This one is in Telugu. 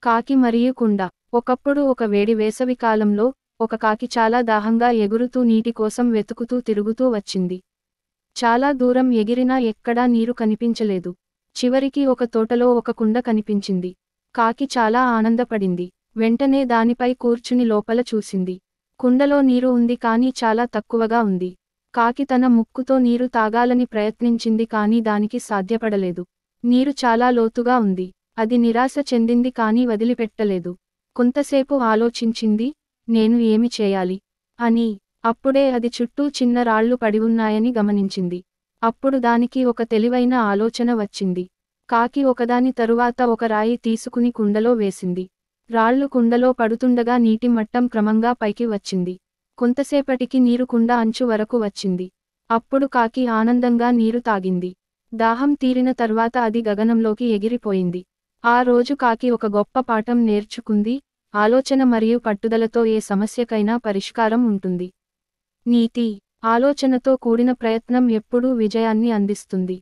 కాకి మరియు కుండ. ఒకప్పుడు ఒక వేడి వేసవికాలంలో ఒక కాకి చాలా దాహంగా ఎగురుతూ నీటి కోసం వెతుకుతూ తిరుగుతూ వచ్చింది. చాలా దూరం ఎగిరినా ఎక్కడా నీరు కనిపించలేదు. చివరికి ఒక తోటలో ఒక కుండ కనిపించింది. కాకి చాలా ఆనందపడింది. వెంటనే దానిపై కూర్చుని లోపల చూసింది. కుండలో నీరు ఉంది కానీ చాలా తక్కువగా ఉంది. కాకి తన ముక్కుతో నీరు తాగాలని ప్రయత్నించింది కానీ దానికి సాధ్యపడలేదు. నీరు చాలా లోతుగా ఉంది. అది నిరాశ చెందింది కానీ వదిలిపెట్టలేదు. కొంతసేపు ఆలోచించింది, నేను ఏమి చేయాలి అని. అప్పుడే అది చుట్టూ చిన్న రాళ్ళు పడి ఉన్నాయని గమనించింది. అప్పుడు దానికి ఒక తెలివైన ఆలోచన వచ్చింది. కాకి ఒకదాని తరువాత ఒక రాయి తీసుకుని కుండలో వేసింది. రాళ్ళు కుండలో పడుతుండగా నీటి మట్టం క్రమంగా పైకి వచ్చింది. కొంతసేపటికి నీరు కుండ అంచు వరకు వచ్చింది. అప్పుడు కాకి ఆనందంగా నీరు తాగింది. దాహం తీరిన తర్వాత అది గగనంలోకి ఎగిరిపోయింది. ఆ రోజు కాకి ఒక గొప్ప పాఠం నేర్చుకుంది, ఆలోచన మరియు పట్టుదలతో ఏ సమస్యకైనా పరిష్కారం ఉంటుంది. నీతి: ఆలోచనతో కూడిన ప్రయత్నం ఎప్పుడూ విజయాన్ని అందిస్తుంది.